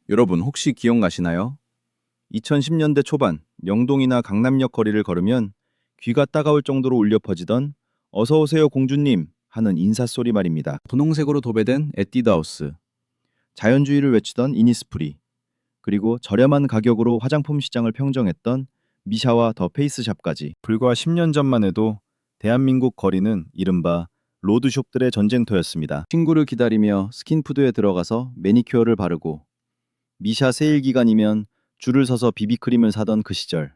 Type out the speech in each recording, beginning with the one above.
여러분 혹시 기억나시나요? 2010년대 초반 영동이나 강남역 거리를 걸으면 귀가 따가울 정도로 울려 퍼지던 어서 오세요 공주님 하는 인사소리 말입니다. 분홍색으로 도배된 에뛰드하우스, 자연주의를 외치던 이니스프리, 그리고 저렴한 가격으로 화장품 시장을 평정했던 미샤와 더 페이스샵까지 불과 10년 전만 해도 대한민국 거리는 이른바 로드숍들의 전쟁터였습니다. 친구를 기다리며 스킨푸드에 들어가서 매니큐어를 바르고 미샤 세일 기간이면 줄을 서서 비비크림을 사던 그 시절.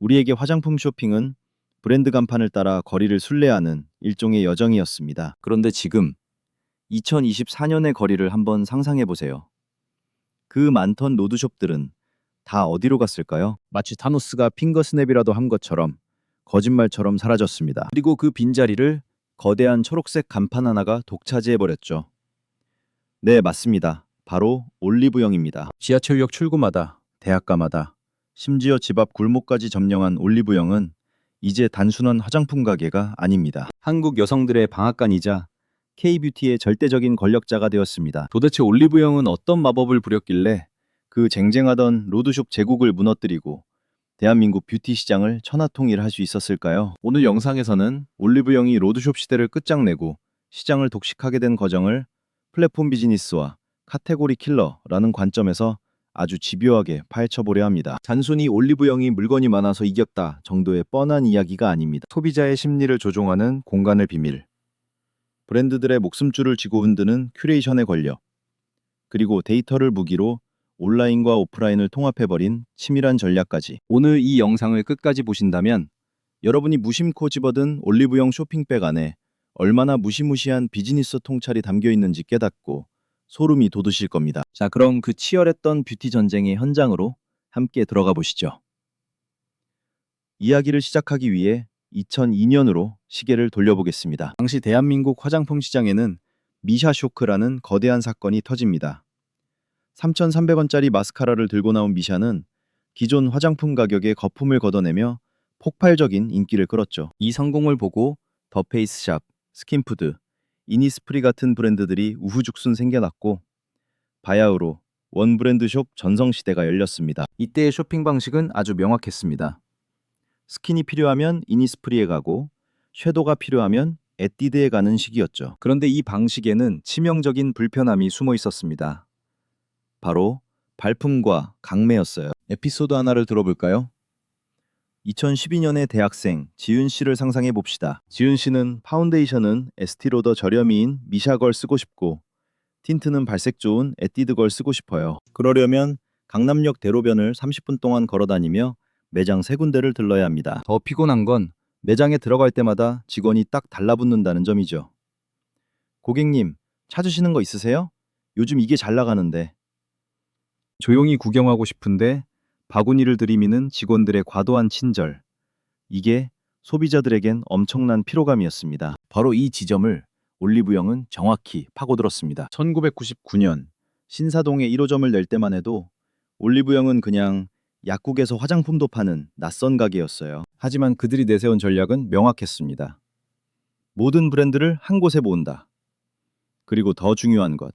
우리에게 화장품 쇼핑은 브랜드 간판을 따라 거리를 순례하는 일종의 여정이었습니다. 그런데 지금 2024년의 거리를 한번 상상해 보세요. 그 많던 로드숍들은 다 어디로 갔을까요? 마치 타노스가 핑거스냅이라도 한 것처럼 거짓말처럼 사라졌습니다. 그리고 그 빈자리를 거대한 초록색 간판 하나가 독차지해버렸죠. 네, 맞습니다. 바로 올리브영입니다. 지하철역 출구마다, 대학가마다, 심지어 집 앞 골목까지 점령한 올리브영은 이제 단순한 화장품 가게가 아닙니다. 한국 여성들의 방앗간이자 K-뷰티의 절대적인 권력자가 되었습니다. 도대체 올리브영은 어떤 마법을 부렸길래 그 쟁쟁하던 로드숍 제국을 무너뜨리고 대한민국 뷰티 시장을 천하통일할 수 있었을까요? 오늘 영상에서는 올리브영이 로드숍 시대를 끝장내고 시장을 독식하게 된 과정을 플랫폼 비즈니스와 카테고리 킬러라는 관점에서 아주 집요하게 파헤쳐보려 합니다. 단순히 올리브영이 물건이 많아서 이겼다 정도의 뻔한 이야기가 아닙니다. 소비자의 심리를 조종하는 공간의 비밀, 브랜드들의 목숨줄을 쥐고 흔드는 큐레이션의 권력, 그리고 데이터를 무기로 온라인과 오프라인을 통합해버린 치밀한 전략까지. 오늘 이 영상을 끝까지 보신다면 여러분이 무심코 집어든 올리브영 쇼핑백 안에 얼마나 무시무시한 비즈니스 통찰이 담겨 있는지 깨닫고 소름이 돋으실 겁니다. 자, 그럼 그 치열했던 뷰티 전쟁의 현장으로 함께 들어가 보시죠. 이야기를 시작하기 위해 2002년으로 시계를 돌려보겠습니다. 당시 대한민국 화장품 시장에는 미샤 쇼크라는 거대한 사건이 터집니다. 3,300원짜리 마스카라를 들고 나온 미샤는 기존 화장품 가격에 거품을 걷어내며 폭발적인 인기를 끌었죠. 이 성공을 보고 더 페이스샵, 스킨푸드, 이니스프리 같은 브랜드들이 우후죽순 생겨났고 바야흐로 원브랜드숍 전성시대가 열렸습니다. 이때의 쇼핑 방식은 아주 명확했습니다. 스킨이 필요하면 이니스프리에 가고 섀도가 필요하면 에뛰드에 가는 시기였죠. 그런데 이 방식에는 치명적인 불편함이 숨어 있었습니다. 바로 발품과 강매였어요. 에피소드 하나를 들어볼까요? 2012년의 대학생 지윤 씨를 상상해 봅시다. 지윤 씨는 파운데이션은 에스티로더 저렴이인 미샤걸 쓰고 싶고 틴트는 발색 좋은 에뛰드걸 쓰고 싶어요. 그러려면 강남역 대로변을 30분 동안 걸어다니며 매장 3군데를 들러야 합니다. 더 피곤한 건 매장에 들어갈 때마다 직원이 딱 달라붙는다는 점이죠. 고객님, 찾으시는 거 있으세요? 요즘 이게 잘 나가는데. 조용히 구경하고 싶은데 바구니를 들이미는 직원들의 과도한 친절. 이게 소비자들에겐 엄청난 피로감이었습니다. 바로 이 지점을 올리브영은 정확히 파고들었습니다. 1999년 신사동에 1호점을 낼 때만 해도 올리브영은 그냥 약국에서 화장품도 파는 낯선 가게였어요. 하지만 그들이 내세운 전략은 명확했습니다. 모든 브랜드를 한 곳에 모은다. 그리고 더 중요한 것,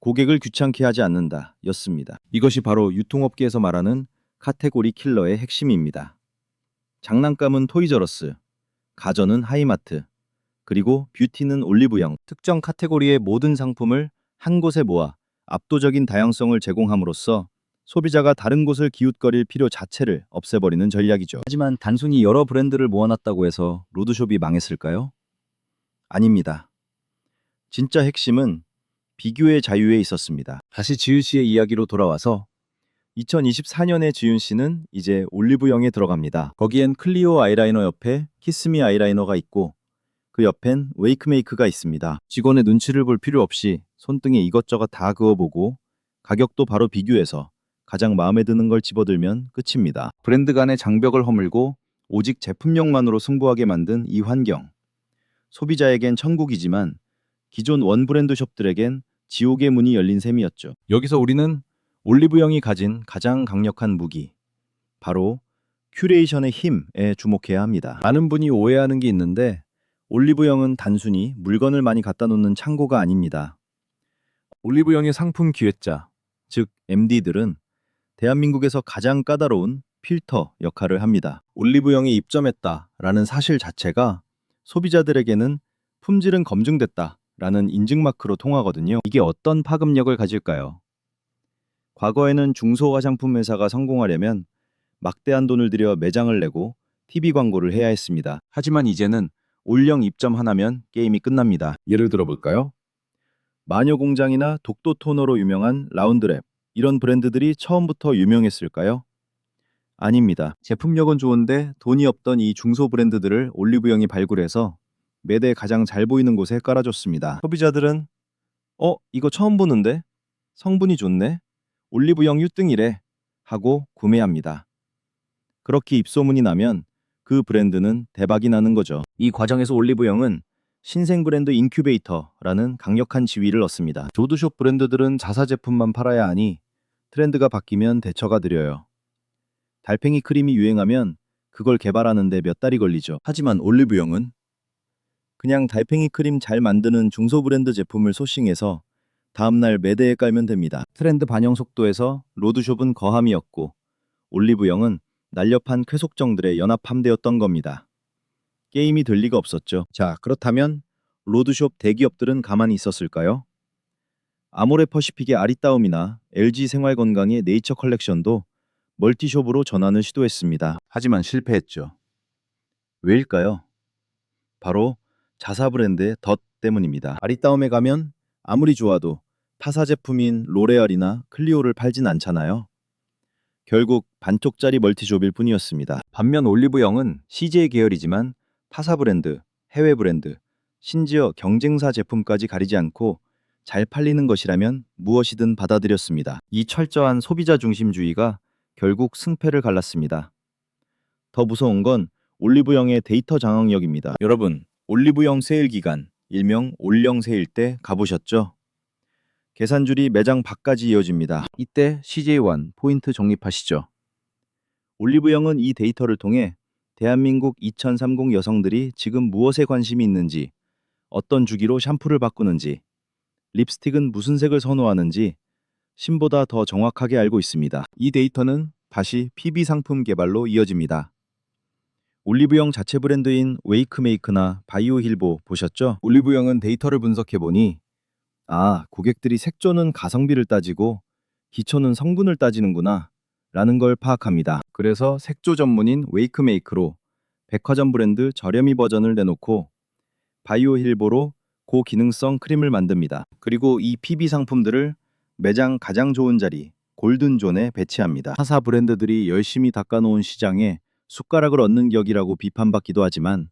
고객을 귀찮게 하지 않는다 였습니다. 이것이 바로 유통업계에서 말하는 카테고리 킬러의 핵심입니다. 장난감은 토이저러스, 가전은 하이마트, 그리고 뷰티는 올리브영. 특정 카테고리의 모든 상품을 한 곳에 모아 압도적인 다양성을 제공함으로써 소비자가 다른 곳을 기웃거릴 필요 자체를 없애버리는 전략이죠. 하지만 단순히 여러 브랜드를 모아놨다고 해서 로드숍이 망했을까요? 아닙니다. 진짜 핵심은 비교의 자유에 있었습니다. 다시 지윤 씨의 이야기로 돌아와서 2024년에 지윤 씨는 이제 올리브영에 들어갑니다. 거기엔 클리오 아이라이너 옆에 키스미 아이라이너가 있고 그 옆엔 웨이크메이크가 있습니다. 직원의 눈치를 볼 필요 없이 손등에 이것저것 다 그어보고 가격도 바로 비교해서 가장 마음에 드는 걸 집어들면 끝입니다. 브랜드 간의 장벽을 허물고 오직 제품력만으로 승부하게 만든 이 환경. 소비자에겐 천국이지만 기존 원브랜드 숍들에겐 지옥의 문이 열린 셈이었죠. 여기서 우리는 올리브영이 가진 가장 강력한 무기, 바로 큐레이션의 힘에 주목해야 합니다. 많은 분이 오해하는 게 있는데 올리브영은 단순히 물건을 많이 갖다 놓는 창고가 아닙니다. 올리브영의 상품 기획자, 즉 MD들은 대한민국에서 가장 까다로운 필터 역할을 합니다. 올리브영에 입점했다라는 사실 자체가 소비자들에게는 품질은 검증됐다라는 인증마크로 통하거든요. 이게 어떤 파급력을 가질까요? 과거에는 중소화장품 회사가 성공하려면 막대한 돈을 들여 매장을 내고 TV 광고를 해야 했습니다. 하지만 이제는 올영 입점 하나면 게임이 끝납니다. 예를 들어 볼까요? 마녀공장이나 독도 토너로 유명한 라운드랩, 이런 브랜드들이 처음부터 유명했을까요? 아닙니다. 제품력은 좋은데 돈이 없던 이 중소 브랜드들을 올리브영이 발굴해서 매대에 가장 잘 보이는 곳에 깔아줬습니다. 소비자들은 이거 처음 보는데? 성분이 좋네? 올리브영 유등이래 하고 구매합니다. 그렇게 입소문이 나면 그 브랜드는 대박이 나는 거죠. 이 과정에서 올리브영은 신생 브랜드 인큐베이터라는 강력한 지위를 얻습니다. 로드숍 브랜드들은 자사 제품만 팔아야 하니 트렌드가 바뀌면 대처가 느려요. 달팽이 크림이 유행하면 그걸 개발하는데 몇 달이 걸리죠. 하지만 올리브영은 그냥 달팽이 크림 잘 만드는 중소 브랜드 제품을 소싱해서 다음날 매대에 깔면 됩니다. 트렌드 반영 속도에서 로드숍은 거함이었고 올리브영은 날렵한 쾌속정들의 연합 함대였던 겁니다. 게임이 될 리가 없었죠. 자, 그렇다면 로드숍 대기업들은 가만히 있었을까요? 아모레퍼시픽의 아리따움이나 LG 생활건강의 네이처 컬렉션도 멀티숍으로 전환을 시도했습니다. 하지만 실패했죠. 왜일까요? 바로 자사 브랜드의 덫 때문입니다. 아리따움에 가면 아무리 좋아도 타사 제품인 로레알이나 클리오를 팔진 않잖아요. 결국 반쪽짜리 멀티숍일 뿐이었습니다. 반면 올리브영은 CJ 계열이지만 타사 브랜드, 해외 브랜드, 심지어 경쟁사 제품까지 가리지 않고 잘 팔리는 것이라면 무엇이든 받아들였습니다. 이 철저한 소비자 중심주의가 결국 승패를 갈랐습니다. 더 무서운 건 올리브영의 데이터 장악력입니다. 여러분, 올리브영 세일 기간, 일명 올영 세일 때 가보셨죠? 계산줄이 매장 밖까지 이어집니다. 이때 CJ1 포인트 적립하시죠. 올리브영은 이 데이터를 통해 대한민국 2030 여성들이 지금 무엇에 관심이 있는지, 어떤 주기로 샴푸를 바꾸는지, 립스틱은 무슨 색을 선호하는지 신보다 더 정확하게 알고 있습니다. 이 데이터는 다시 PB 상품 개발로 이어집니다. 올리브영 자체 브랜드인 웨이크메이크나 바이오힐보 보셨죠? 올리브영은 데이터를 분석해보니 고객들이 색조는 가성비를 따지고 기초는 성분을 따지는구나 라는 걸 파악합니다. 그래서 색조 전문인 웨이크메이크로 백화점 브랜드 저렴이 버전을 내놓고 바이오힐보로 고기능성 크림을 만듭니다. 그리고 이 PB 상품들을 매장 가장 좋은 자리 골든존에 배치합니다. 타사 브랜드들이 열심히 닦아놓은 시장에 숟가락을 얹는 격이라고 비판받기도 하지만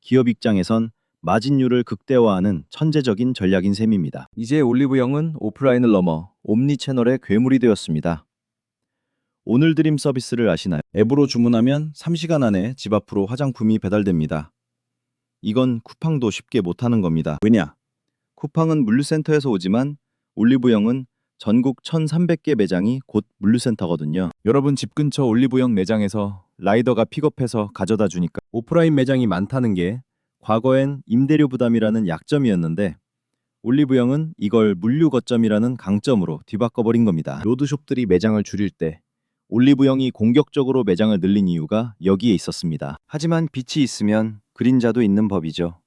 기업 입장에선 마진율을 극대화하는 천재적인 전략인 셈입니다. 이제 올리브영은 오프라인을 넘어 옴니 채널의 괴물이 되었습니다. 오늘 드림 서비스를 아시나요? 앱으로 주문하면 3시간 안에 집 앞으로 화장품이 배달됩니다. 이건 쿠팡도 쉽게 못하는 겁니다. 왜냐? 쿠팡은 물류센터에서 오지만 올리브영은 전국 1,300개 매장이 곧 물류센터거든요. 여러분 집 근처 올리브영 매장에서 라이더가 픽업해서 가져다 주니까 오프라인 매장이 많다는 게 과거엔 임대료 부담이라는 약점이었는데 올리브영은 이걸 물류 거점이라는 강점으로 뒤바꿔버린 겁니다. 로드숍들이 매장을 줄일 때 올리브영이 공격적으로 매장을 늘린 이유가 여기에 있었습니다. 하지만 빛이 있으면 그림자도 있는 법이죠.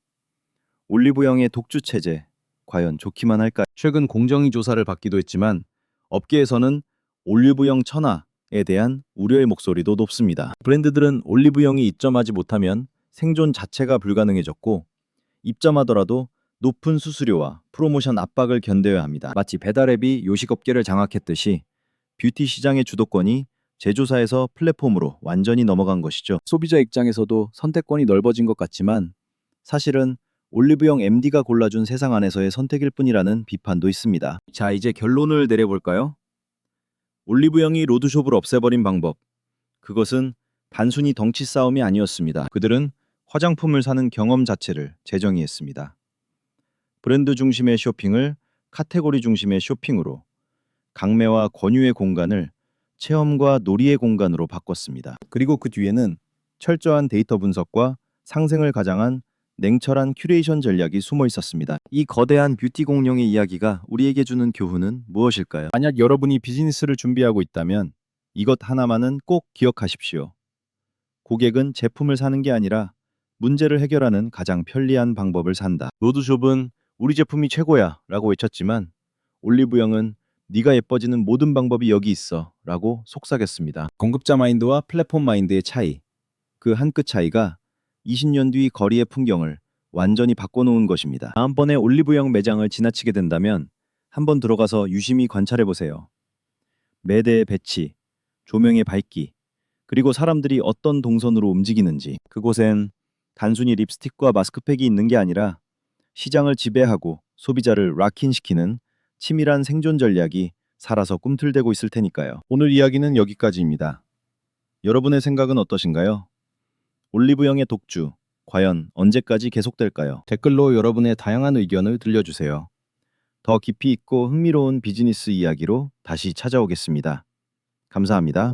올리브영의 독주 체제, 과연 좋기만 할까요? 최근 공정위 조사를 받기도 했지만 업계에서는 올리브영 천하에 대한 우려의 목소리도 높습니다. 브랜드들은 올리브영이 입점하지 못하면 생존 자체가 불가능해졌고 입점하더라도 높은 수수료와 프로모션 압박을 견뎌야 합니다. 마치 배달앱이 요식업계를 장악했듯이 뷰티 시장의 주도권이 제조사에서 플랫폼으로 완전히 넘어간 것이죠. 소비자 입장에서도 선택권이 넓어진 것 같지만 사실은 올리브영 MD가 골라준 세상 안에서의 선택일 뿐이라는 비판도 있습니다. 자, 이제 결론을 내려볼까요? 올리브영이 로드숍을 없애버린 방법. 그것은 단순히 덩치 싸움이 아니었습니다. 그들은 화장품을 사는 경험 자체를 재정의했습니다. 브랜드 중심의 쇼핑을 카테고리 중심의 쇼핑으로, 강매와 권유의 공간을 체험과 놀이의 공간으로 바꿨습니다. 그리고 그 뒤에는 철저한 데이터 분석과 상생을 가장한 냉철한 큐레이션 전략이 숨어 있었습니다. 이 거대한 뷰티 공룡의 이야기가 우리에게 주는 교훈은 무엇일까요? 만약 여러분이 비즈니스를 준비하고 있다면 이것 하나만은 꼭 기억하십시오. 고객은 제품을 사는 게 아니라 문제를 해결하는 가장 편리한 방법을 산다. 로드숍은 우리 제품이 최고야 라고 외쳤지만 올리브영은 네가 예뻐지는 모든 방법이 여기 있어 라고 속삭였습니다. 공급자 마인드와 플랫폼 마인드의 차이, 그 한 끗 차이가 20년 뒤 거리의 풍경을 완전히 바꿔놓은 것입니다. 다음번에 올리브영 매장을 지나치게 된다면 한번 들어가서 유심히 관찰해 보세요. 매대의 배치, 조명의 밝기, 그리고 사람들이 어떤 동선으로 움직이는지. 그곳엔 단순히 립스틱과 마스크팩이 있는 게 아니라 시장을 지배하고 소비자를 락인시키는 치밀한 생존 전략이 살아서 꿈틀대고 있을 테니까요. 오늘 이야기는 여기까지입니다. 여러분의 생각은 어떠신가요? 올리브영의 독주, 과연 언제까지 계속될까요? 댓글로 여러분의 다양한 의견을 들려주세요. 더 깊이 있고 흥미로운 비즈니스 이야기로 다시 찾아오겠습니다. 감사합니다.